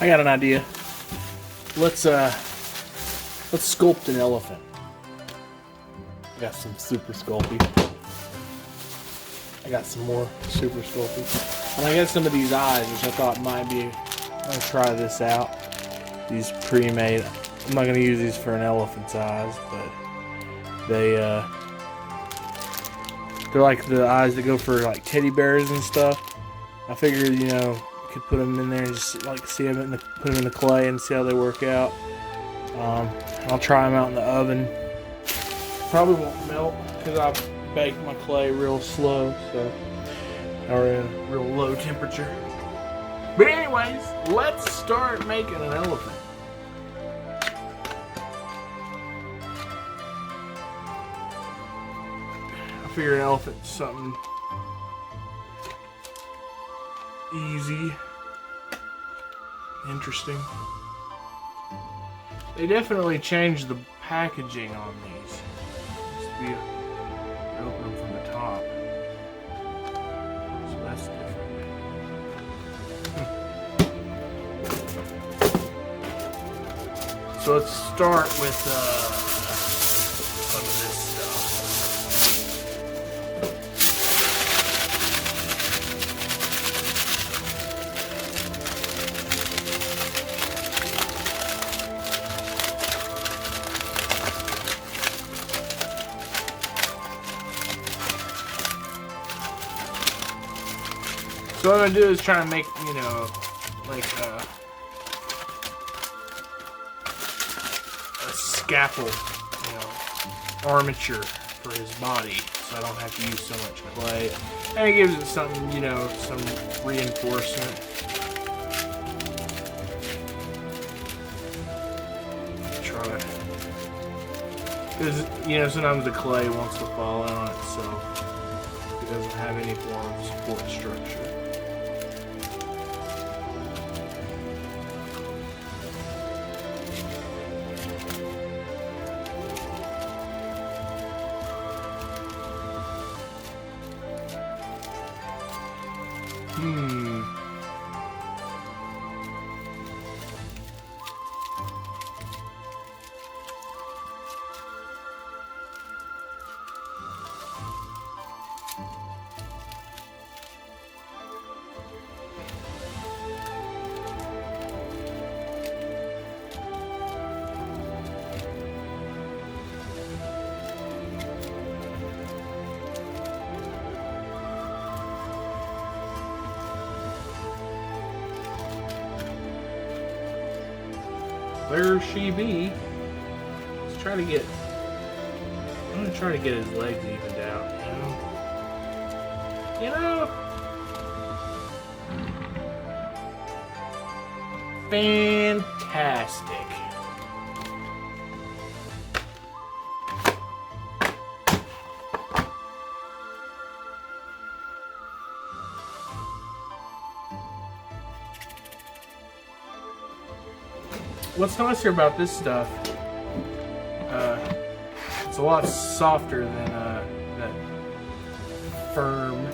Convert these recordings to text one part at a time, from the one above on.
I got an idea. Let's sculpt an elephant. I got some super Sculpey. I got some more super Sculpey. And I got some of these eyes, which I thought might be... I'm going to try this out. These pre-made. I'm not going to use these for an elephant's eyes, but they're like the eyes that go for like teddy bears and stuff. I figured, you know, you could put them in there and just like see them put them in the clay and see how they work out. I'll try them out in the oven. Probably won't melt because I bake my clay real slow, or at a real low temperature. But anyways, let's start making an elephant. I figure an elephant's something easy, interesting. They definitely changed the packaging on these. Used to be open them from the top, so that's different. So let's start with some of this stuff. So what I'm gonna do is try to make, you know, like a scaffold, you know, armature for his body, so I don't have to use so much clay. And it gives it something, you know, some reinforcement. Try to, because, you know, sometimes the clay wants to fall on it, so it doesn't have any form of support structure. There she be. Let's try to get. I'm gonna try to get his legs evened out. You know. Fantastic. What's nice here about this stuff, it's a lot softer than that firm.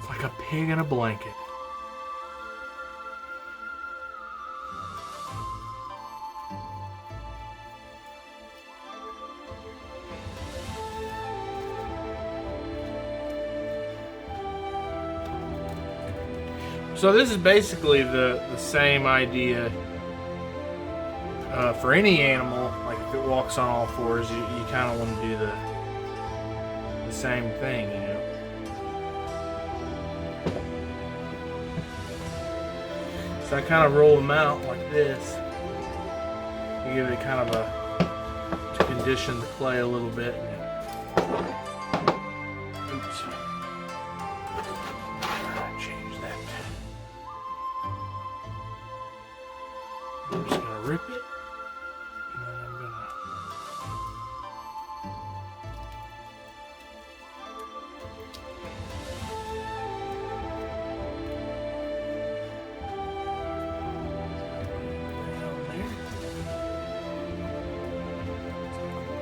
Like a pig in a blanket. So this is basically the same idea for any animal. Like if it walks on all fours, you kind of want to do the same thing, you know. So I kind of roll them out like this. You give it kind of to condition the clay a little bit. Oops. Change that. Oops.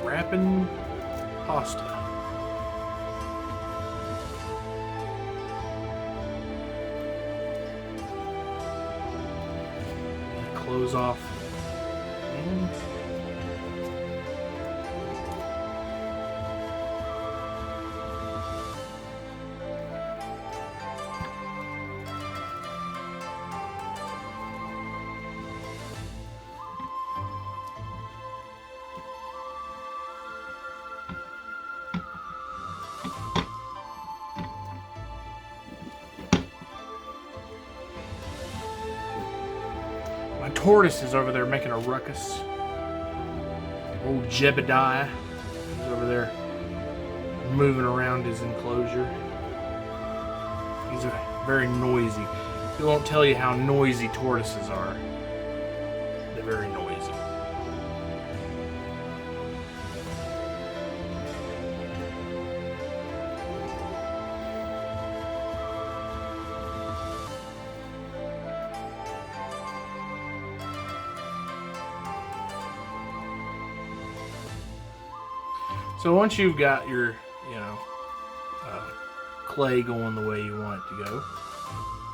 wrapping pasta. Close off. And my tortoise is over there making a ruckus. Old Jebediah is over there moving around his enclosure. He's very noisy. He won't tell you how noisy tortoises are. They're very noisy. So once you've got your, clay going the way you want it to go,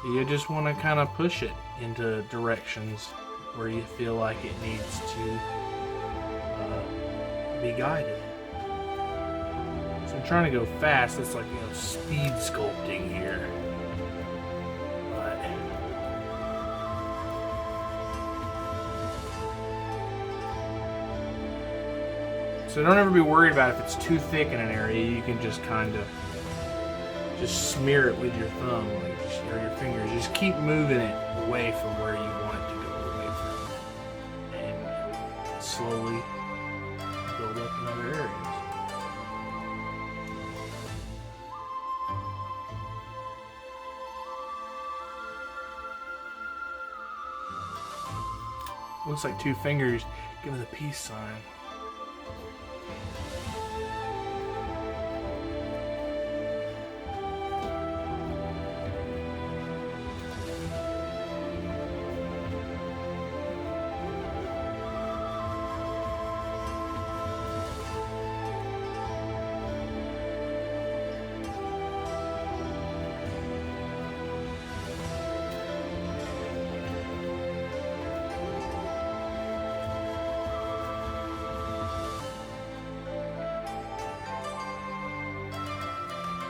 you just want to kind of push it into directions where you feel like it needs to be guided. So I'm trying to go fast. It's like, speed sculpting here. So don't ever be worried about if it's too thick in an area. You can just kind of just smear it with your thumb, or your fingers. Just keep moving it away from where you want it to go away from, and slowly build up in other areas. Looks like two fingers giving the peace sign.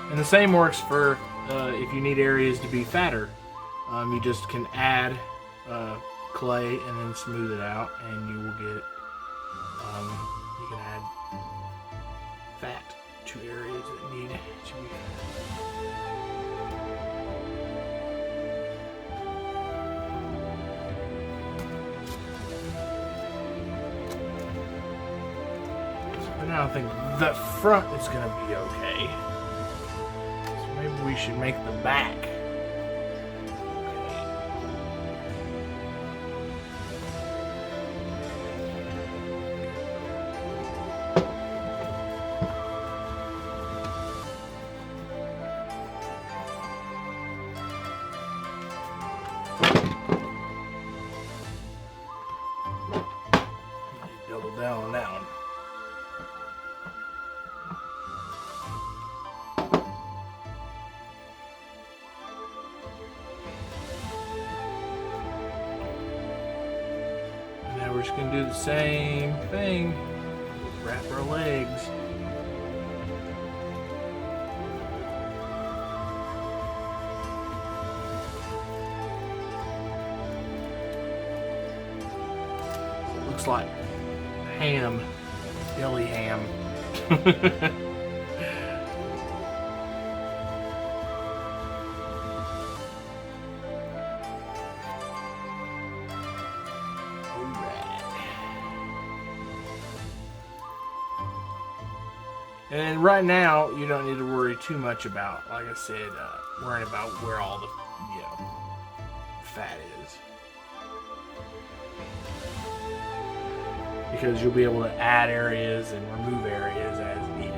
And the same works for if you need areas to be fatter. You just can add clay and then smooth it out, and you will get, you can add fat to areas that need to be So for now I think the front is going to be okay. Maybe we should make the back. Double down on that one. We're just going to do the same thing. Wrap our legs. So it looks like ham, belly ham. And right now, you don't need to worry too much about, like I said, worrying about where all the, fat is. Because you'll be able to add areas and remove areas as needed.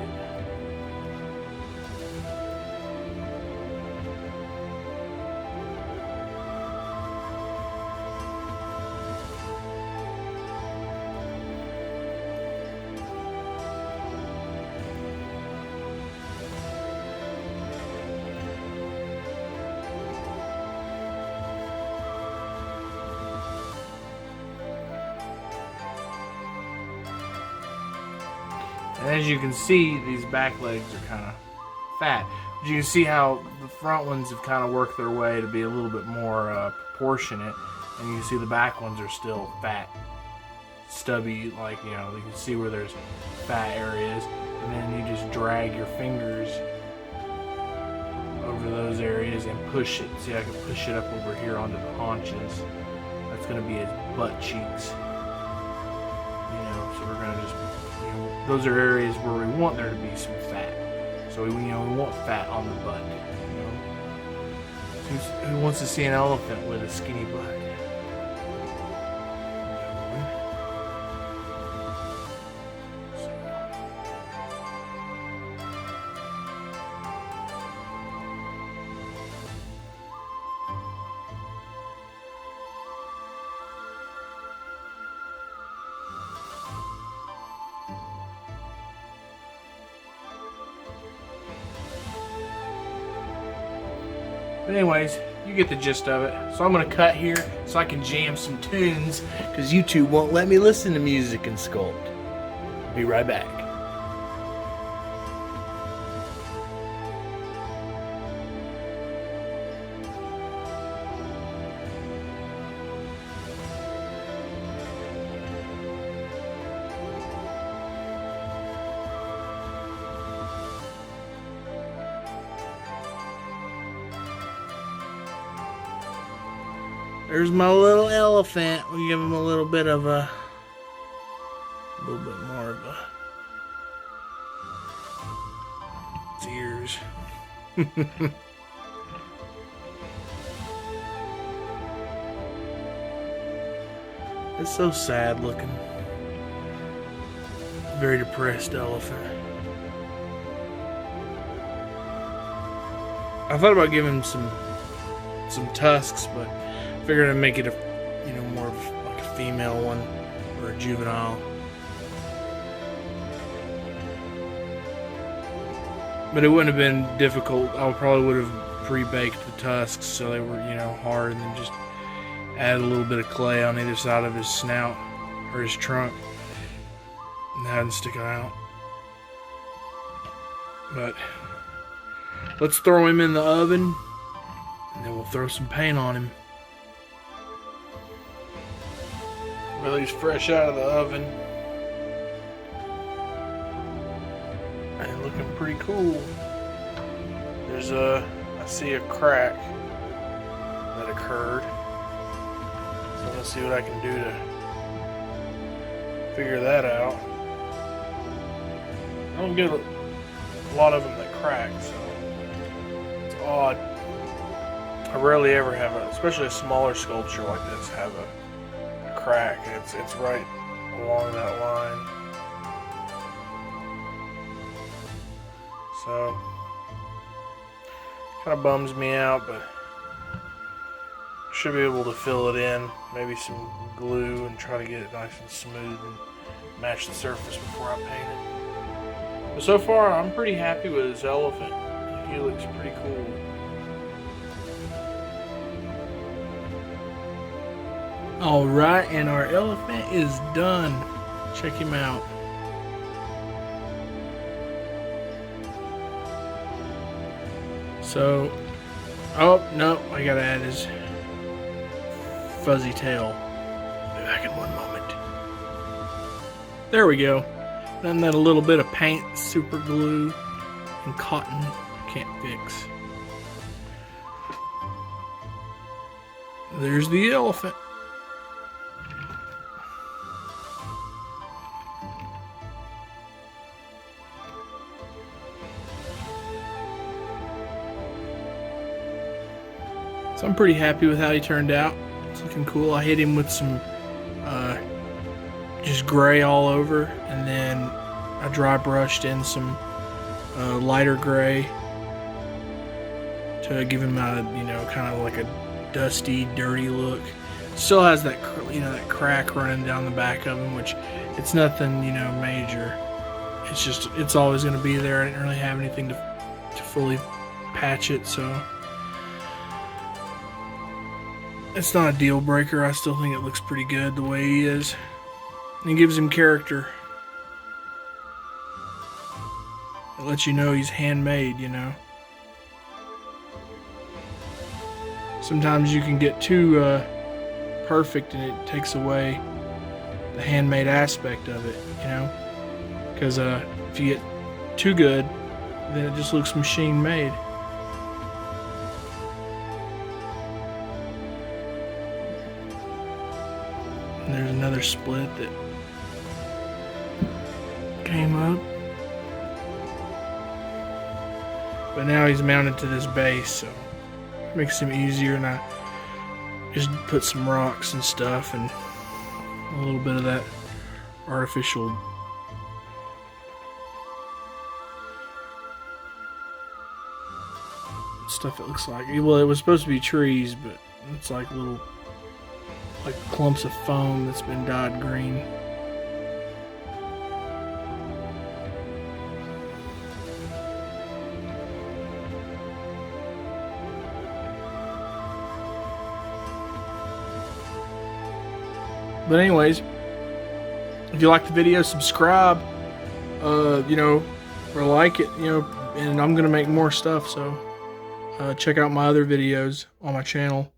And as you can see, these back legs are kind of fat. But you can see how the front ones have kind of worked their way to be a little bit more proportionate. And you can see the back ones are still fat, stubby, like, you know, you can see where there's fat areas. And then you just drag your fingers over those areas and push it. See, I can push it up over here onto the haunches. That's going to be his butt cheeks. You know, so we're going to just, you know, those are areas where we want there to be some fat. So we want fat on the butt. You know, who wants to see an elephant with a skinny butt? But anyways, you get the gist of it. So I'm going to cut here so I can jam some tunes, because YouTube won't let me listen to music and sculpt. Be right back. There's my little elephant. We'll give him a little bit more of his ears. It's so sad looking. Very depressed elephant. I thought about giving him some tusks, but figured I'd make it more of like a female one or a juvenile. But it wouldn't have been difficult. I probably would have pre-baked the tusks so they were, hard, and then just add a little bit of clay on either side of his snout or his trunk and have him stick out. But let's throw him in the oven and then we'll throw some paint on him. Well, he's fresh out of the oven and looking pretty cool. There's I see a crack that occurred, so let's see what I can do to figure that out. I don't get a lot of them that crack, so it's odd. I rarely ever have especially a smaller sculpture like this, have a crack. It's right along that line. So kind of bums me out, but should be able to fill it in. Maybe some glue and try to get it nice and smooth and match the surface before I paint it. But so far, I'm pretty happy with this elephant. He looks pretty cool. Alright, and our elephant is done. Check him out. So, oh, no, I gotta add his fuzzy tail. Be back in one moment. There we go. Then that a little bit of paint, super glue, and cotton can't fix. There's the elephant. So I'm pretty happy with how he turned out. It's looking cool. I hit him with some just gray all over, and then I dry brushed in some lighter gray to give him a kind of like a dusty, dirty look. Still has that that crack running down the back of him, which it's nothing major. It's just it's always going to be there. I didn't really have anything to fully patch it, so it's not a deal breaker. I still think it looks pretty good the way he is. And it gives him character. It lets you know he's handmade, you know. Sometimes you can get too perfect and it takes away the handmade aspect of it, you know. Because if you get too good, then it just looks machine made. And there's another split that came up. But now he's mounted to this base, so it makes him easier, and I just put some rocks and stuff and a little bit of that artificial stuff. It looks like, well, it was supposed to be trees, but it's like little clumps of foam that's been dyed green. But anyways, if you like the video, subscribe, you know, or like it, you know, and I'm gonna make more stuff, so check out my other videos on my channel.